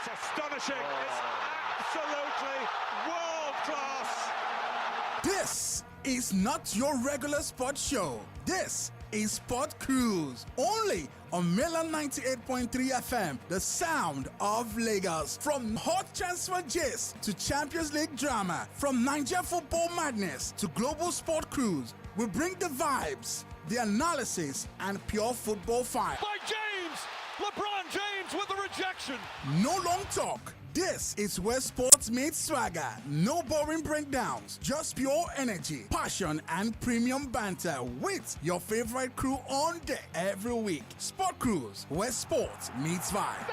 It's astonishing. It's absolutely world class. This is not your regular sports show. This is Sport Cruise, only on Mainland 98.3 FM, the sound of Lagos. From hot transfer gist to Champions League drama, from Nigeria football madness to global sport cruise, we bring the vibes, the analysis, and pure football fire. By James! LeBron James with the rejection! No long talk. This is where sports meets swagger. No boring breakdowns, just pure energy, passion, and premium banter with your favorite crew on deck every week. Sport Cruise, where sports meets vibe.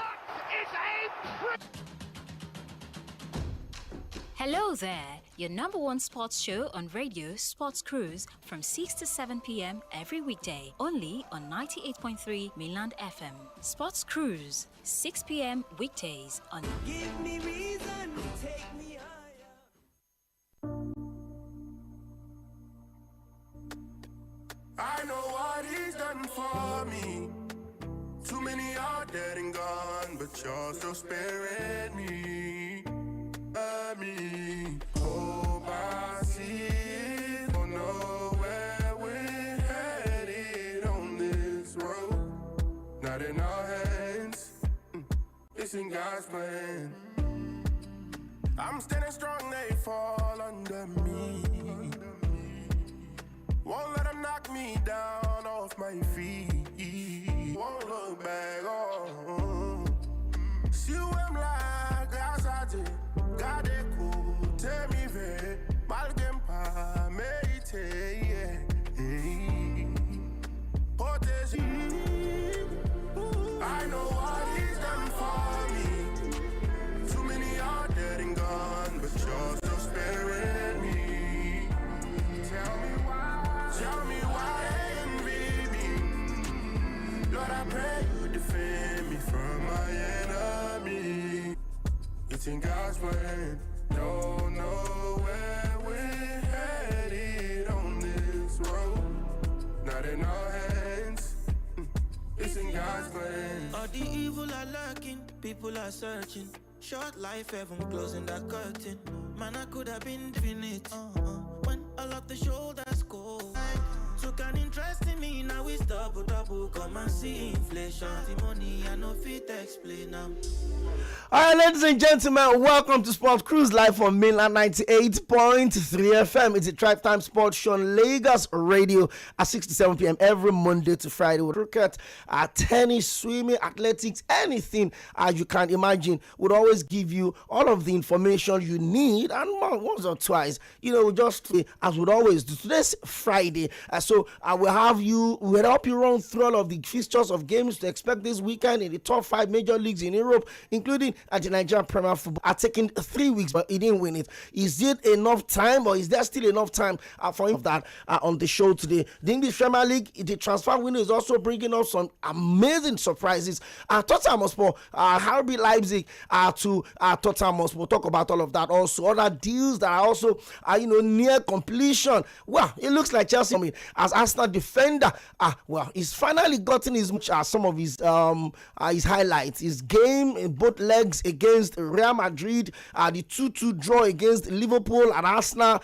Hello there, your number one sports show on radio, Sports Cruise, from 6 to 7 p.m. every weekday, only on 98.3 Mainland FM. Sports Cruise, 6 p.m. weekdays on... Give me reason to take me I know what he's done for me. Too many are dead and gone, but you're still sparing me. Hope I see it. Don't know where we're headed on this road. Not in our hands, it's in God's plan. I'm standing strong, they fall under me. Won't let them knock me down off my feet. Won't look back on. See I'm like Gazaje, Ɡᴇᴜᴜ Malgempa Meite. I know what he's done for me. Too many are dead and gone, but you're still sparing me. Tell me why envy me. Lord, I pray you defend me from my enemy. It's in God's plan. Don't know where we're headed on this road. Not in our hands. It's in God's plan. All the evil are lurking, people are searching. Short life, heaven closing that curtain. Man, I could have been doing it. When all of the shoulders go. Took an interest in me, now it's double. Come and see inflation. The money I know fit explain now. Alright, ladies and gentlemen, welcome to Sport Cruise live on Mainland 98.3 FM. It's a drive time sports show on Lagos Radio at 6 to 7 p.m. every Monday to Friday with cricket, tennis, swimming, athletics, anything you can imagine. We'll always give you all of the information you need, and once or twice, just as we'd always do. Today's Friday, so I will we'll help you run through all of the fixtures of games to expect this weekend in the top 5 major leagues in Europe, including the Nigerian Premier Football, are taking 3 weeks, but he didn't win it. Is it enough time, or is there still enough time for him that on the show today? The English Premier League, the transfer window is also bringing us some amazing surprises. Tottenham Hotspur, RB Leipzig to Tottenham Hotspur. We'll talk about all of that. Also, other deals that are also near completion. Well, it looks like Chelsea, as Arsenal defender, he's finally gotten some of his highlights. His game in both legs against Real Madrid, the 2-2 draw against Liverpool and Arsenal.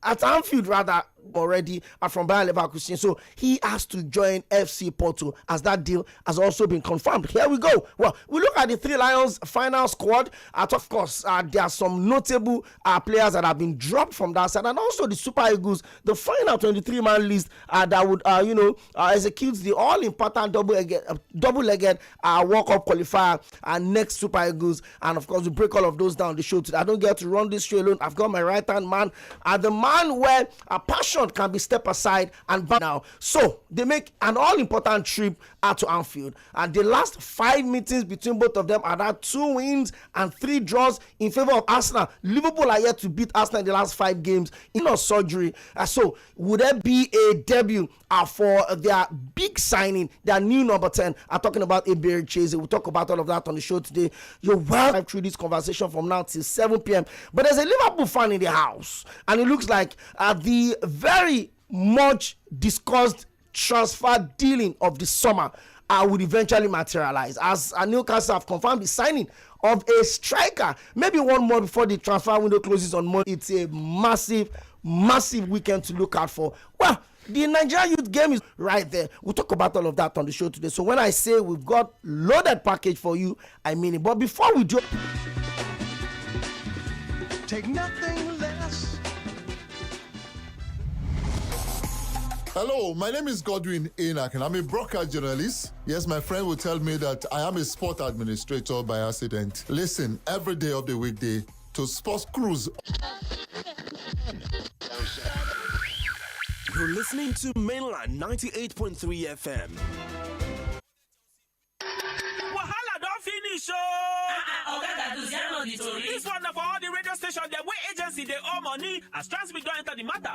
At Anfield rather already from Bayer Leverkusen. So he has to join FC Porto as that deal has also been confirmed. Here we go. Well, we look at the Three Lions final squad. Of course, there are some notable players that have been dropped from that side, and also the Super Eagles, the final 23-man list that would execute the all-important double-legged World Cup qualifier and next Super Eagles. And of course, we break all of those down the show today. I don't get to run this show alone. I've got my right-hand man, the man where a passion can be stepped aside and back now. So they make an all-important trip out to Anfield, and the last 5 meetings between both of them are that 2 wins and 3 draws in favor of Arsenal. Liverpool are yet to beat Arsenal in the last 5 games in a surgery. So would there be a debut for their big signing, their new number 10? I'm talking about Iberchese. We'll talk about all of that on the show today. You're welcome through this conversation from now till 7 p.m. But there's a Liverpool fan in the house, and it looks like the very much discussed transfer dealing of the summer would eventually materialize, as Newcastle have confirmed the signing of a striker. Maybe one more before the transfer window closes on Monday. It's a massive weekend to look out for. Well, the Nigeria youth game is right there. We'll talk about all of that on the show today. So when I say we've got loaded package for you, I mean it. But before we do, Take nothing less. Hello, my name is Godwin Enoch and I'm a broadcast journalist. Yes, my friend will tell me that I am a sport administrator by accident. Listen every day of the weekday to Sports Cruise. You're listening to Mainland 98.3 FM. Wahala don't finish, This one for all the radio stations, the way agency they owe money, as transmit don't enter the matter.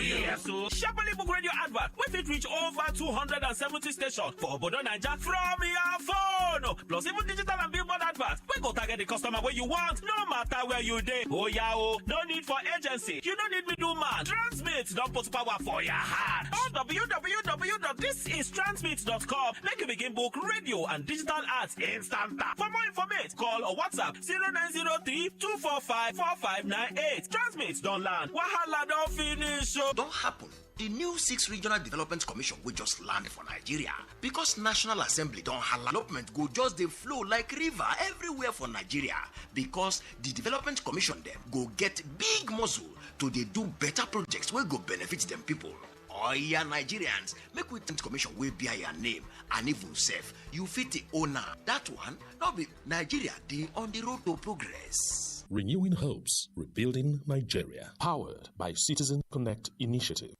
Yes, so sharply book radio advert. We fit reach over 270 stations for Obodo Naija from your phone. Plus even digital and billboard adverts. We go target the customer where you want, no matter where you dey. Oh yeah, no need for agency. You don't need me do man. Transmit don't put power for your heart. On www.thisistransmit.com. Make you begin book radio and digital ads instant. For more information, call or WhatsApp 0903-245-4598. Transmit don't land. Wahala don't finish. Don't happen. The new 6 Regional Development Commission will just land for Nigeria because National Assembly don't have development go just they flow like river everywhere for Nigeria because the Development Commission them go get big muscle to they do better projects will go benefit them people. Oh yeah, Nigerians, make we think commission will be your name and even safe. You fit the owner. That one, now be Nigeria they on the road to progress. Renewing hopes, rebuilding Nigeria. Powered by Citizen Connect Initiative.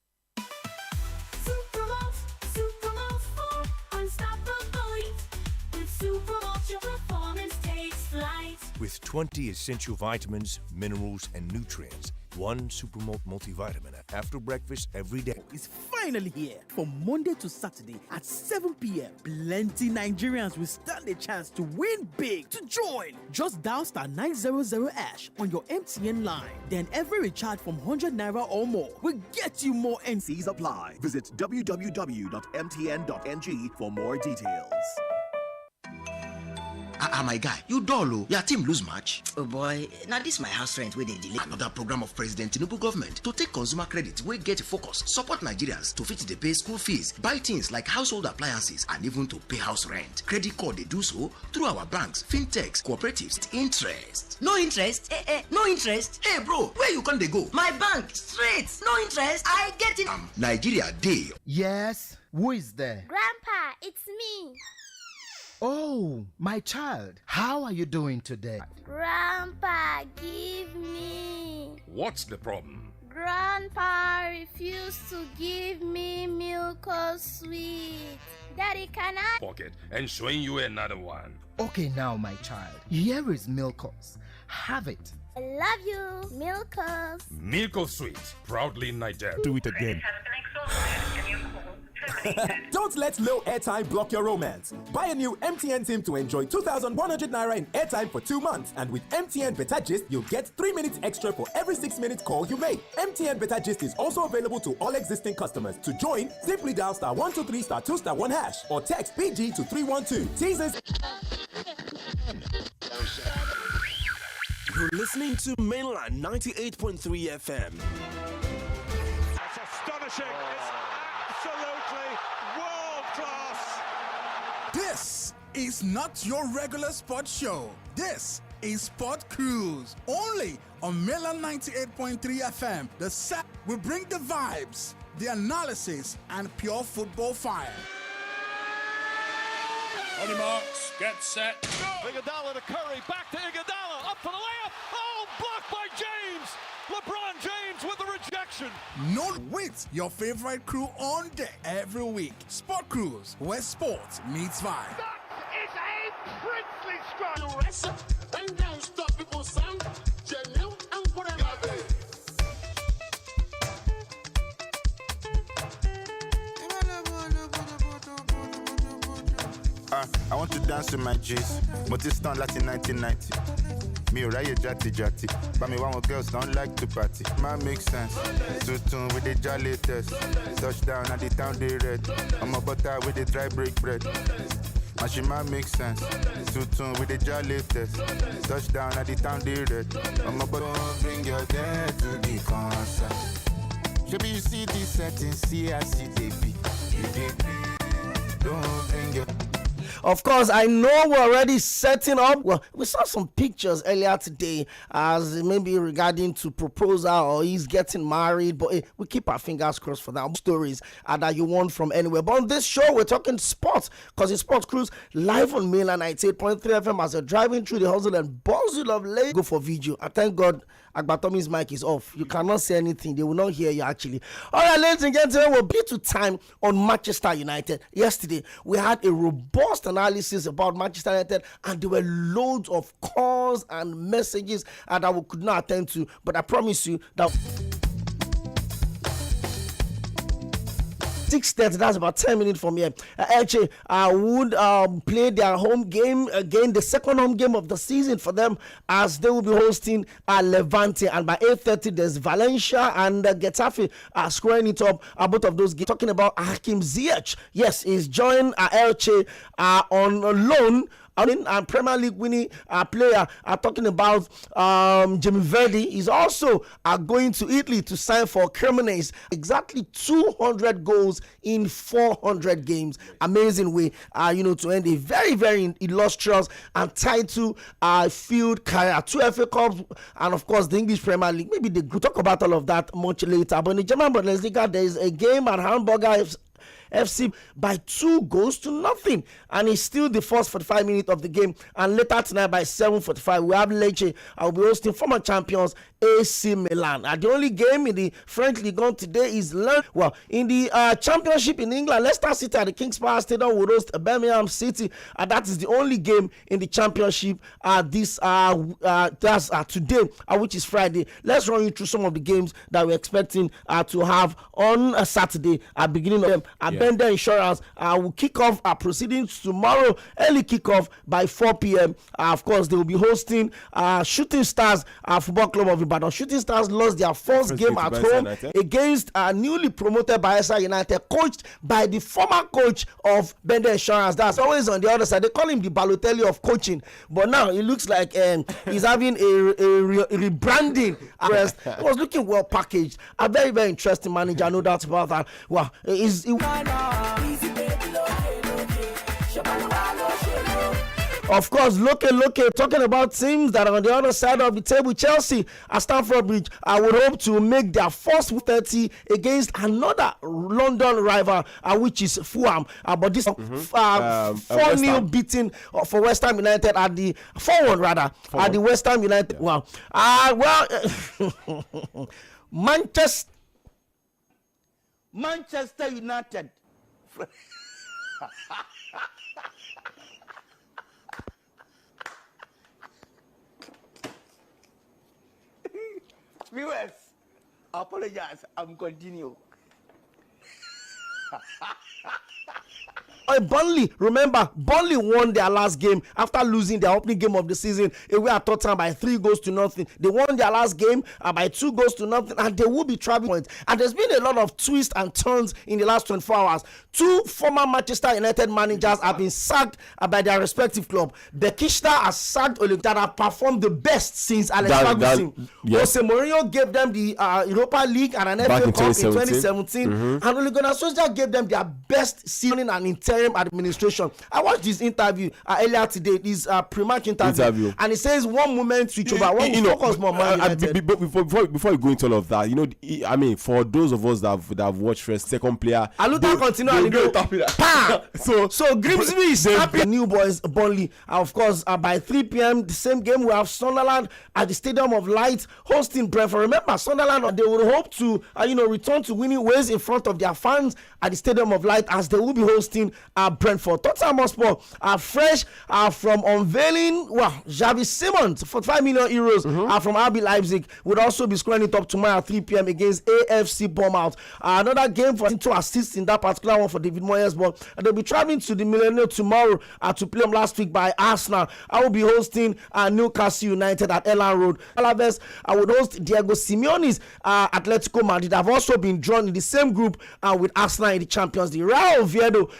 With 20 essential vitamins, minerals, and nutrients, one Supermalt multivitamin after breakfast every day is finally here. From Monday to Saturday at 7 p.m. Plenty Nigerians will stand a chance to win big. To join, just dial *900# on your MTN line. Then every recharge from 100 naira or more will get you more NCs apply. Visit www.mtn.ng for more details. My guy, you dull, your team lose match. Oh boy, now this my house rent where they delay. Another program of President Tinubu government to take consumer credit wey get focus, support Nigerians to fit the pay school fees, buy things like household appliances, and even to pay house rent. Credit card they do so through our banks, fintechs, cooperatives. Interest. No interest? No interest? Hey bro, where you can they go? My bank, straight, no interest. I get it. Nigeria Day. Yes, who is there? Grandpa, it's me. Oh, my child, how are you doing today? Grandpa, give me. What's the problem? Grandpa refused to give me milk or sweet. Daddy, can I? Pocket and showing you another one. Okay, now, my child, here is Milkos. Have it. I love you, Milkos. Milkos Sweet, proudly Nigeria. Do it again. Don't let low airtime block your romance. Buy a new MTN SIM to enjoy 2,100 naira in airtime for 2 months. And with MTN Better Gist, you'll get 3 minutes extra for every 6-minute call you make. MTN Better Gist is also available to all existing customers. To join, simply dial *123*2*1# or text PG to 312. Teasers. You're listening to Mainland 98.3 FM. That's astonishing. It's absolutely world class. This is not your regular sports show. This is Sport Cruise, only on Mainland 98.3 FM. The set will bring the vibes, the analysis, and pure football fire. On your marks, get set, go! Iguodala to Curry, back to Iguodala, up for the layup. Oh, blocked by James. LeBron James with the rejection. No, with your favorite crew on deck every week. Sport Cruise, where sports meets vibe. That is a princely strike. And don't stop people, son. And whatever. I want to dance with my G's, but it's done like in 1990. Me Raya Jati, but me one girls don't like to party. Man makes sense. Too tune with the jolly test. Touchdown at the town they red. I'm a butter with the dry break bread. And she might make sense. Too tune with the jolly test. Touchdown at the town they red. I'm about to bring your dad to the concert. Should you see the setting, see I see the beat. Don't bring your. Of course, I know we're already setting up. Well, we saw some pictures earlier today as maybe regarding to proposal or he's getting married. But we keep our fingers crossed for that. Stories that you want from anywhere. But on this show, we're talking sports because it's Sports Cruise live on Mainland 98.3 FM as you're driving through the hustle and bustle of Lagos. Go for video. I thank God Agbatomi's mic is off. You cannot say anything. They will not hear you actually. All right, ladies and gentlemen, we'll be to time on Manchester United. Yesterday, we had a robust analysis about Manchester United and there were loads of calls and messages that we could not attend to. But I promise you that 6:30, that's about 10 minutes from here. Elche would play their home game again, the second home game of the season for them, as they will be hosting Levante. And by 8:30, there's Valencia and Getafe squaring it up. Both of those games. Talking about Hakim Ziyech. Yes, he's joined Elche on loan. And Premier League winning player talking about Jamie Vardy is also going to Italy to sign for Cremonese. Exactly 200 goals in 400 games. Amazing way, to end a very, very illustrious and title field career. 2 FA Cups and of course the English Premier League. Maybe they could talk about all of that much later. But in the German Bundesliga, there is a game at Hamburger FC by 2-0, and it's still the first 45 minutes of the game. And later tonight by 7:45 we have Lecce. I'll be hosting former champions AC Milan. The only game in the French Ligue 1 today is in the championship in England. Leicester City at the King's Power Stadium will host Birmingham City. That is the only game in the championship that's today, which is Friday. Let's run you through some of the games that we're expecting to have on Saturday at beginning of them. Bender Insurance will kick off our proceedings tomorrow, early kickoff by 4 p.m. Of course, they will be hosting Shooting Stars Football Club of Ibadan. Shooting Stars lost their first game at home against newly promoted Bayelsa United, coached by the former coach of Bender Insurance. That's always on the other side. They call him the Balotelli of coaching, but now it looks like he's having a rebranding arrest. He was looking well packaged. A very, very interesting manager, no doubt about that. Well, of course, look, talking about teams that are on the other side of the table. Chelsea at Stamford Bridge would hope to make their first 30 against another London rival, which is Fulham. But this 4-0 beating for West Ham United at the 4-1 rather at the West Ham United. Yeah. Manchester United. Viewers, apologize. I'm continue. Burnley, remember, Burnley won their last game after losing their opening game of the season away at Tottenham by 3-0. They won their last game by 2-0, and they will be traveling points. And there's been a lot of twists and turns in the last 24 hours. 2 former Manchester United managers have been sacked by their respective club. Bekishta has sacked Ole that have performed the best since Alex Ferguson. Yes. Jose Mourinho gave them the Europa League and an FA Cup in 2017. And Ole Gunnar Solskjaer gave them their best season and interim administration. I watched this interview earlier today, this pre-match interview, and it says one moment switch over, one focus more. Before you go into all of that, I mean, for those of us that have watched first, second player, so Grimsby is happy. New boys Burnley, of course, by 3 p.m. the same game we have Sunderland at the Stadium of Light hosting Brentford. Remember, Sunderland, they will hope to return to winning ways in front of their fans at the Stadium of Light as they will be hosting Brentford. Tottenham Hotspur are fresh from unveiling Xavi Simons for €45 million from RB Leipzig would also be squaring it up tomorrow at 3 p.m. against AFC Bournemouth. Another game for 2 assists in that particular one for David Moyes, but they'll be traveling to the Millennium tomorrow to play them last week by Arsenal. I will be hosting Newcastle United at Elland Road. Alaves would host Diego Simeone's Atletico Madrid. Have also been drawn in the same group with Arsenal in the Champions League. Real Oviedo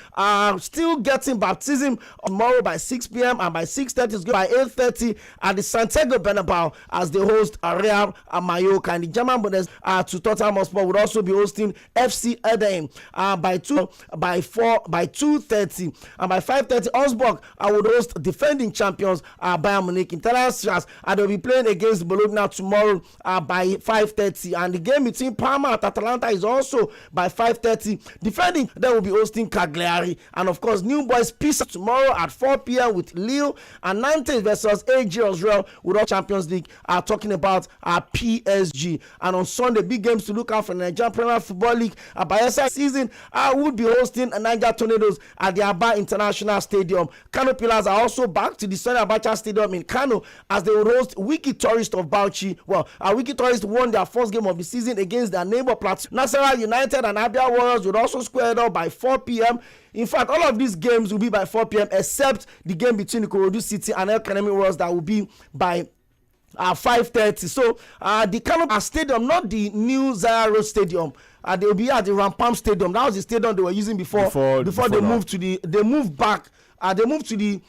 still getting baptism tomorrow by 6 p.m. and by 6:30 is going by 8:30 at the Santiago Bernabeu as they host Real Mallorca. And the German Bundesliga to Tottenham Hotspur would also be hosting FC Erdheim by 2:30 and by 5:30 Augsburg would host defending champions Bayern Munich. Italian Stars and they'll be playing against Bologna tomorrow by 5:30, and the game between Parma and Atalanta is also by 5:30. Defending, they will be hosting Cagliari, and of course New Boys Pisa tomorrow at 4 p.m. with Lille, and Nantes versus AG Israel with all Champions League talking about PSG. And on Sunday, big games to look out for the Nigerian Premier Football League. Bayelsa season would be hosting Niger Tornadoes at the Aba International Stadium. Kano Pillars are also back to the Sani Abacha Stadium in Kano as they will host Wiki Tourist of Bauchi. Well, Wiki Tourist won their first game of the season against their neighbor Plateau. Nasarawa United and Abia Warriors would also square it up by 4 p.m. In fact, all of these games will be by 4 p.m. except the game between Ikorodu City and El Kanemi Warriors that will be by 5:30. So the Kano Stadium, not the new Zaire Road Stadium. They will be at the Rampam Stadium. That was the stadium they were using before they moved to the. They moved back. They moved to the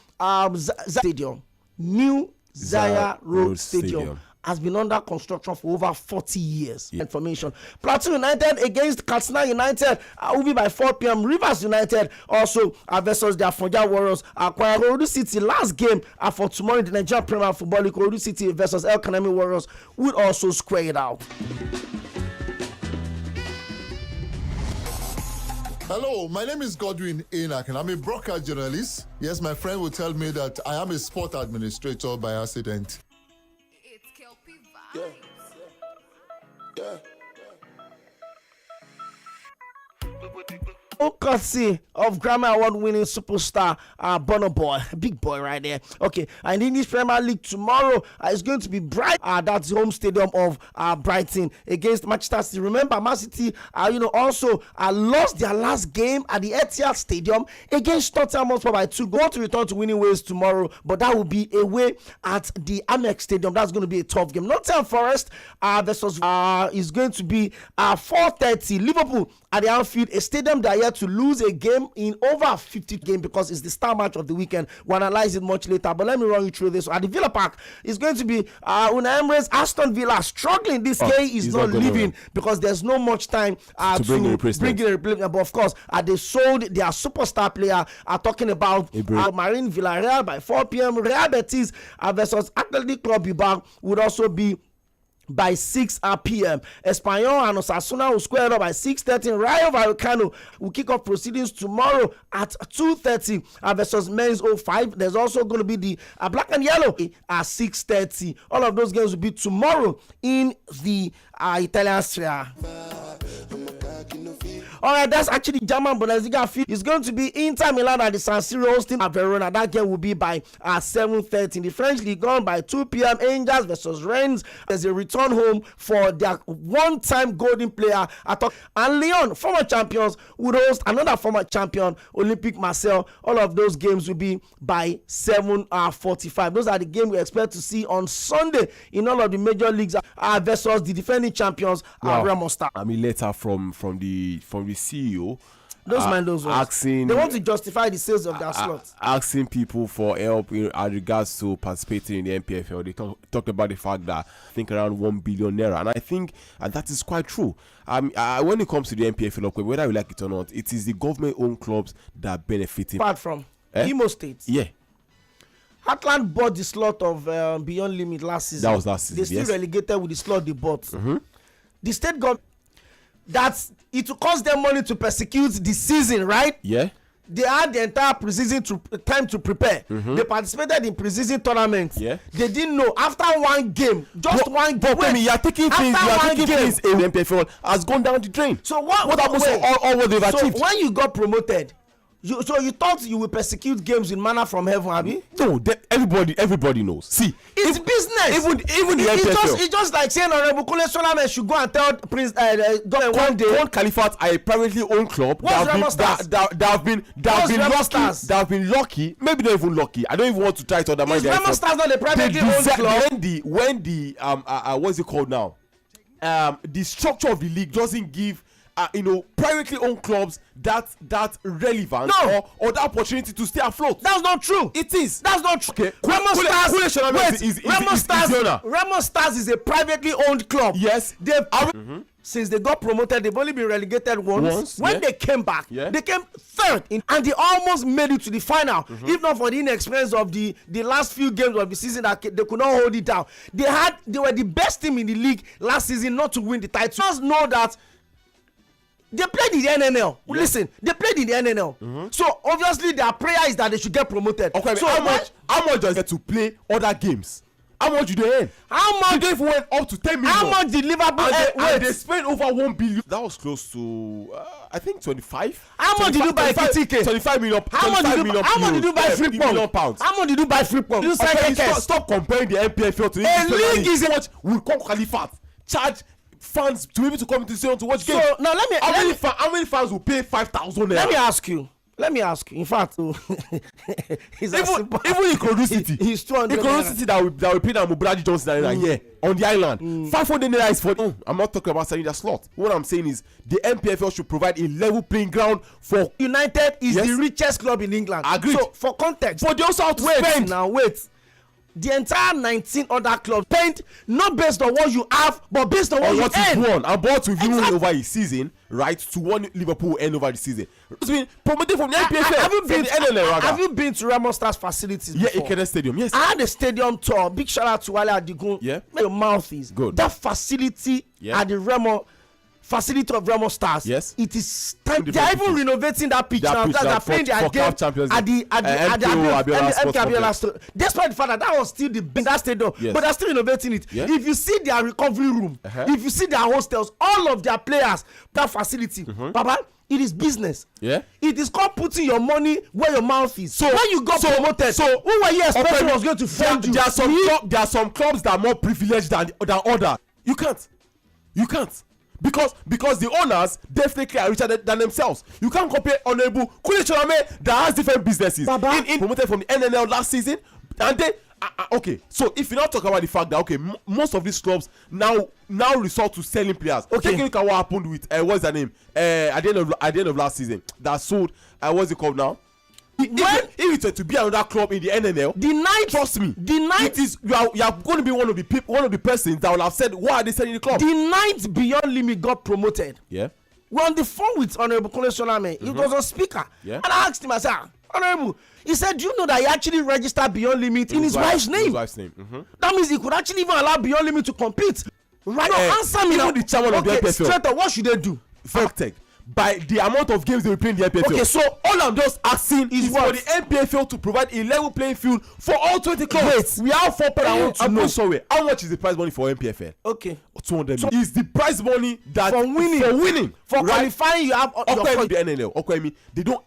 stadium. New Zaire Road Stadium has been under construction for over 40 years. Information. Plateau United against Katsina United will be by 4 p.m. Rivers United also versus their Fonja Warriors. Ikorodu City last game for tomorrow in the Nigerian Premier Football League. Ikorodu City versus El Kanemi Warriors would also square it out. Hello, my name is Cʀᴜɪnᴏ and I'm a broadcast journalist. Yes, my friend will tell me that I am a sport administrator by accident. Courtesy of Grammy Award-winning superstar Burna Boy, big boy right there. Okay, and the English Premier League tomorrow is going to be Brighton. That's the home stadium of Brighton against Manchester City. Remember, Man City, also lost their last game at the Etihad Stadium against Tottenham Hotspur by 2 goals. To return to winning ways tomorrow, but that will be away at the Amex Stadium. That's going to be a tough game. Nottingham Forest versus is going to be 4:30. Liverpool at the Anfield, a stadium that yet to lose a game in over 50 games because it's the star match of the weekend. We'll analyze it much later, but let me run you through this. At the Villa Park, it's going to be Unai Emery's Aston Villa struggling. This K is not leaving because there's no much time to bring in a replacement. But of course, they sold their superstar player. Talking about Marine Villarreal by 4 p.m. Real Betis versus Athletic Club Bilbao would also be by 6 p.m. Espanyol and Osasuna will square it up by 6:30. Rayo Vallecano will kick off proceedings tomorrow at 2:30 versus Men's 05. There's also going to be the Black and Yellow at 6:30. All of those games will be tomorrow in the Italian Serie A. All right, that's actually German Bundesliga. It's going to be Inter Milan at the San Siro hosting Verona. That game will be by 7:30. In the French League on by 2 p.m. Angers versus Rennes. There's a return home for their one-time golden player. And Lyon, former champions, would host another former champion, Olympique Marseille. All of those games will be by 7:45. Those are the games we expect to see on Sunday in all of the major leagues versus the defending champions, Real Madrid. I mean, letter from the CEO. Those ones. They want to justify the sales of their slots. Asking people for help in regards to participating in the NPFL. They talked about the fact that I think around 1 billion naira, and I think that is quite true. When it comes to the NPFL, whether you like it or not, it is the government-owned clubs that are benefiting. Apart from Imo State. Yeah. Heartland bought the slot of Beyond Limit last season. That was last season. They still relegated with the slot they bought. The state government, that it will cost them money to persecute the season, right? Yeah. They had the entire preseason time to prepare. They participated in preseason tournaments. Yeah. They didn't know after one game, one game. But you're taking things in the MPFL has gone down the drain. So what happens to all what they've achieved? So when you got promoted, you thought you will persecute games in manna from heaven, Abi? No, everybody knows. See, it's business. Even the MPFL. It's just like saying Honorable Kunle Solomon should go and tell Prince government one day. One Califat are a privately owned club that have been lucky. Maybe not even lucky. I don't even want to try to undermine their Remo Stars not a privately owned club. When the what's it called now? The structure of the league doesn't give privately owned clubs that relevant or the opportunity to stay afloat. That's not true. It is. That's not true. Okay. Remo Stars is a privately owned club. Yes. Since they got promoted, they've only been relegated once. When they came back, they came third and they almost made it to the final. If not for the inexperience of the last few games of the season, that they could not hold it down. They were the best team in the league last season not to win the title. Just know that they played in the NNL. Listen, they played in the NNL. So obviously their prayer is that they should get promoted. Okay, so how much does it to play other games? How much do they earn? How much? They went up to 10 million. How much did Liverpool earn? And they spent over 1 billion. That was close to, I think, 25. How much did you buy KTK? 25 million. How much did you buy free pound? How much did you buy free pound? Stop comparing the MPFL to a league. Is how much will come Khalifat charge fans to be able to come into stadium to watch games? So now how many fans will pay 5,000 naira? Let me ask you. In fact, even Ikorodu City, he's 200. Ikorodu City that will pay Mubraji Johnson a year on the island. 500 naira is for. I'm not talking about selling the slot. What I'm saying is the MPFL should provide a level playing ground for. United is the richest club in England. Agreed. So for context, but they also have to spend. Wait. The entire 19 other clubs spend not based on what you have, but based on what you earn. Won and bought with you over a season, right? To one Liverpool end over the season. It's been promoted from the NPFL. Have you been to Remo Stars facilities before? Yeah, Ikene Stadium. Yes. I had a stadium tour. Big shout out to Alæ Adigun. Yeah. Your mouth is good. That facility at the Remo facility of Remo Stars. Yes. It is time. They are even renovating that pitch now. They're playing their game at the MK Abiola Stadium. Despite the fact that was still the that stadium, but they're still renovating it. Yeah. If you see their recovery room, if you see their hostels, all of their players, that facility, Baba, it is business. Yeah. It is called putting your money where your who you got promoted. So who were you expecting was going to fund you? There are some clubs that are more privileged than others. You can't. Because the owners definitely are richer than themselves. You can't compare Honorable Cʀᴜɪsᴜ that has different businesses in promoted from the NNL last season, and then okay. So if you now talk about the fact that most of these clubs now resort to selling players. Take a look at what happened with what's their name at the end of last season that sold what's it called now. If it were to be another club in the NNL, trust me, it is you are going to be one of the persons that will have said, why are they selling the club? The ninth Beyond Limit got promoted. Yeah. We're on the phone with Honorable Cʀᴜɪsᴜ. He was on speaker. Yeah. And I asked him, I said, Honorable, he said, do you know that he actually registered Beyond Limit in his wife's name? That means he could actually even allow Beyond Limit to compete. Right now, answer me now. The chairman of the MPFL. Straight up, what should they do? Fact by the amount of games they will play in the MPFL. Okay, so all I'm just asking is for the MPFL to provide a level playing field for all 20 clubs. Wait, we have 4 players. I'm sorry. How much is the prize money for MPFL? Okay, 200 million. Is the prize money that for winning for qualifying? You have the NNL. They don't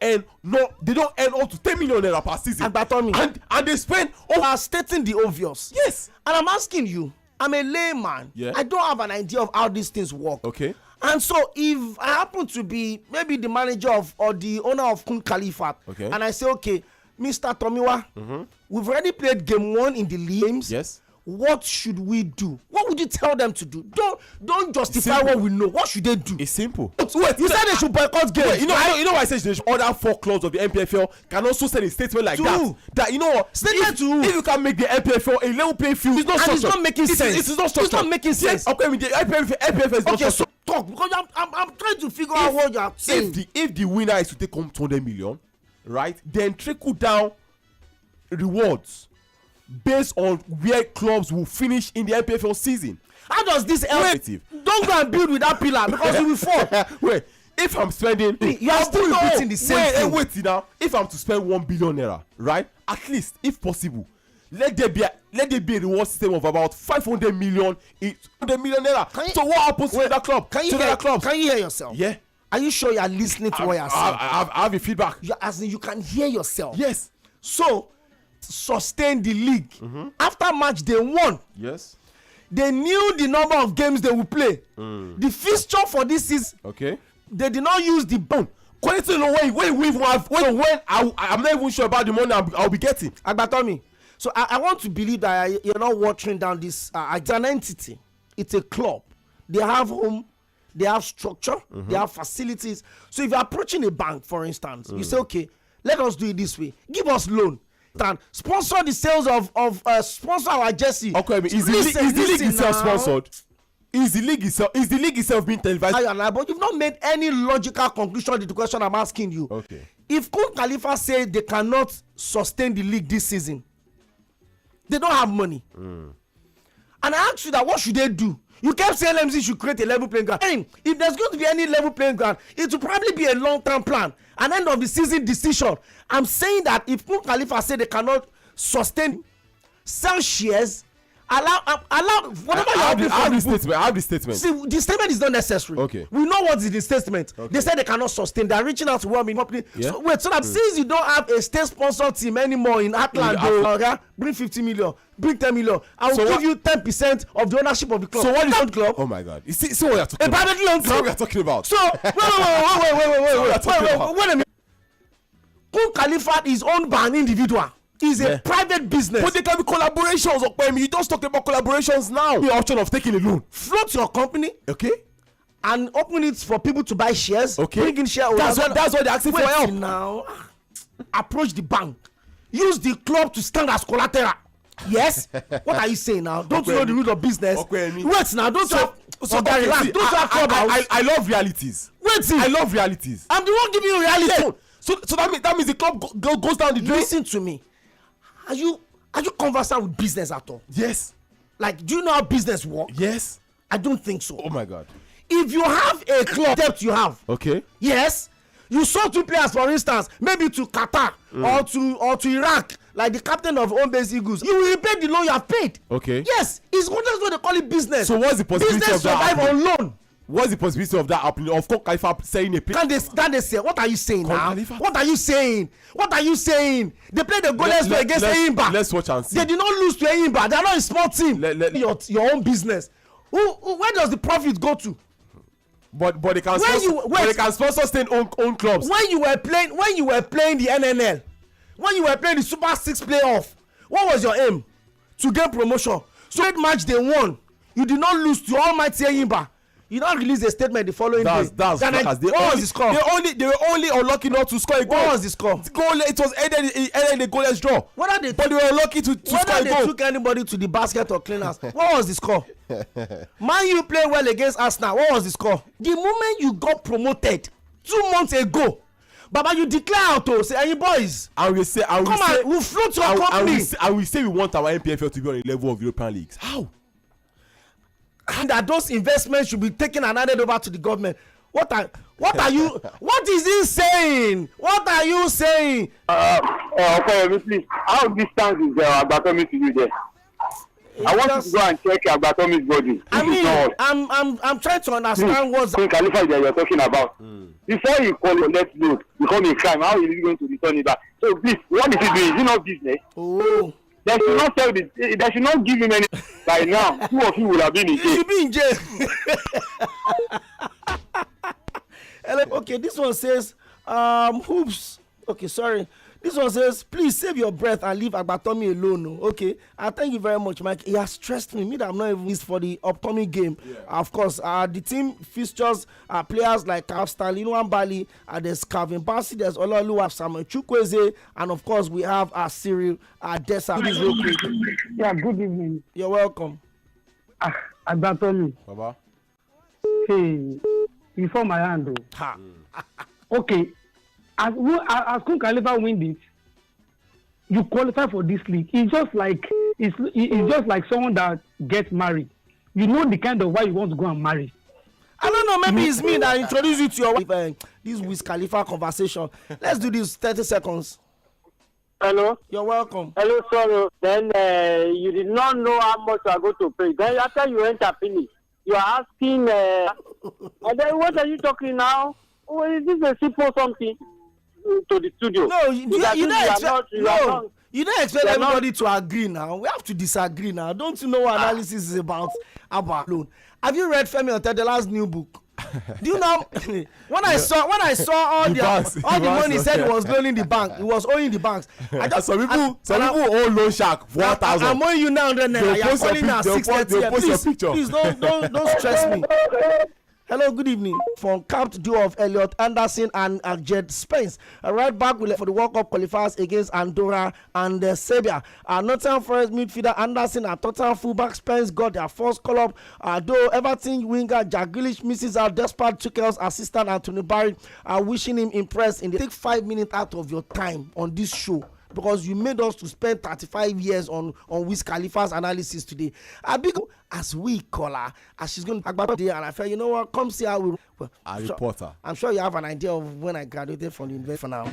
earn up to 10 million naira per season. And they spend. Stating the obvious. Yes. And I'm asking you. I'm a layman. Yeah. I don't have an idea of how these things work. Okay. And so if I happen to be maybe the manager or the owner of Kun Khalifat, and I say, okay, Mr. Tomiwa, we've already played game 1 in the league. Yes. What should we do? What would you tell them to do? Don't justify what we know. What should they do? It's simple. Wait, you said they should boycott games. You know why I said they should. Other 4 clubs of the MPFL can also send a statement like that. That you know what? Statement if you can make the MPFL a level playing field, it's not making sense. It's not structured. It's not making sense. Okay, the MPFL is not structured. So talk, because I'm trying to figure out what you are saying. If the winner is to take home 200 million, right? Then trickle down rewards based on where clubs will finish in the MPFL season. How does this help? Don't go and build with that pillar because you will fall. Wait, if I'm spending, you are still repeating the same thing. Wait now. If I'm to spend 1 billion naira, right? At least, if possible, let there be a reward system of about 500 million, 100 million naira. So what happens to that club? Can you hear yourself? Yeah. Are you sure you are listening to what you are saying? I have a feedback. You can hear yourself. Yes. So sustain the league. After match day 1. Yes. They knew the number of games they will play. The fixture for this season. Okay. They did not use the bone. Quality no way. When I'm not even sure about the money I'll be getting. Agbatomi. So I want to believe that you're not watering down this. It's an entity. It's a club. They have home. they have structure, they have facilities. So if you're approaching a bank, for instance, you say, okay, let us do it this way. Give us loan. Sponsor the sales of sponsor our jersey. Okay, is the league itself sponsored? Is the league itself being televised? But you've not made any logical conclusion to the question I'm asking you. Okay. If Cʀᴜ_Khalifa say they cannot sustain the league this season, they don't have money. And I asked you that, what should they do? You kept saying LMC should create a level playing ground. And if there's going to be any level playing ground, it will probably be a long-term plan, an end of the season decision. I'm saying that if Cʴᴜ_Khalifa say they cannot sustain, sell shares, allow whatever I have the statement. See, the statement is not necessary. Okay. We know what is the statement. Okay. They said they cannot sustain. They are reaching out to World Media Company. Yeah. So that since you don't have a state-sponsored team anymore in Atlanta, bring 50 million, bring 10 million. I will give you 10% of the ownership of the club. So what is that club? Oh my God! You see what you're talking about? A private loan club. What we are talking about? So wait a minute. Cʴᴜ_Khalifa is owned by an individual. Is a private business. But there can be collaborations. You don't talk about collaborations now. The option of taking a loan. Float your company. Okay. And open it for people to buy shares. Okay. Bring in shares. That's why they're asking for help. Now, approach the bank. Use the club to stand as collateral. Yes. What are you saying now? Don't you know the rule of business? Wait now. Don't I love realities. Wait. I love realities. I'm the one giving you reality. Yeah. So that means the club goes down the drain. Listen to me. Are you conversant with business at all? Yes. Like, do you know how business works? Yes. I don't think so. Oh my God. If you have a club debt you have, okay. Yes, you sold 2 players, for instance, maybe to Qatar or to Iraq, like the captain of Home Base Eagles. You will repay the loan you have paid. Okay. Yes, it's that's what they call it business. So what's the possibility business of that? Business survive on loan. What's the possibility of that happening? Of Cʴᴜ_Khalifa saying a place. Can they say? What are you saying now? What are you saying? What are you saying? They played the goalless play against Enyimba. Let's watch and see. They did not lose to Enyimba. They are not a small team. Your own business. Where does the profit go to? But they can sponsor staying own clubs. When you were playing the NNL, when you were playing the Super 6 playoff, what was your aim? To get promotion. So that match they won. You did not lose to almighty Enyimba. You don't release a statement the following day. What was the score? They were only unlucky not to score a goal. What was the score? It was ended in a goalless draw. But they were unlucky to score a goal. Whether they took anybody to the basket or cleaners, what was the score? Man, you play well against Arsenal. What was the score? The moment you got promoted 2 months ago, Baba, you declare out to say, "Hey boys," we'll float your company. And we say we want our MPFL to be on the level of European leagues. How? And that those investments should be taken and handed over to the government. What is he saying? What are you saying? Okay, please. How distant is Agbatomi to you there? I want you to go and check Agbatomi's body. I mean, I'm trying to understand what's Khalifa that you're talking about. Before you call it, let's look, become a crime. How is he going to return it back? So please, what is he doing? Is he not business? Oh. They should not tell this. They should not give him any. By now, 2 of you will have been in jail. He should be in jail. Okay, this one says, hoops. Okay, sorry. This one says, please save your breath and leave Agbatomi alone. Okay, thank you very much, Mike. He has stressed me that I'm not even for the upcoming game. Yeah. Of course, the team features players like Stanley Nwambali, there's Calvin Bassey, there's Ololuwa Samuel Chukwueze, and of course we have Cyril Dessa. Real quick. Yeah, good evening. You're welcome. Agbatomi. Baba. Hey, before my hand though. Okay. As Cʴᴜ_Khalifa win it, you qualify for this league. It's just like someone that gets married. You know the kind of why you want to go and marry. I don't know. Maybe it's me that introduced you to your wife. This Wiz Khalifa conversation. Let's do this 30 seconds. Hello. You're welcome. Hello, sorry. Then you did not know how much you are going to pay. Then after you enter finish, you are asking. And then what are you talking now? Oh, is this a simple something? To the studio. No, you don't expect everybody to agree now. We have to disagree now. Don't you know what analysis is about loan? Have you read Femi Otedela's new book? Do you know when I saw all the money said he was loaning the bank, he was owing the banks. Some people owe loan shark 4,000. I'm owing you now 100 naira. You're calling now 630. Please don't stress me. Hello, good evening. From capped duo of Elliot Anderson and Jed Spence. Right back for the World Cup qualifiers against Andorra and Serbia. Nottingham Forest midfielder Anderson and Tottenham fullback Spence got their first call-up. Though Everton winger Jack Grealish misses out despite Tuchel's assistant Anthony Barry wishing him impressed. Take 5 minutes out of your time on this show, because you made us to spend 35 years on Wiz Khalifa's analysis today. I big as we call her, as she's going to talk about today, and I felt, you know what, come see how we. A reporter. I'm sure you have an idea of when I graduated from the university for now.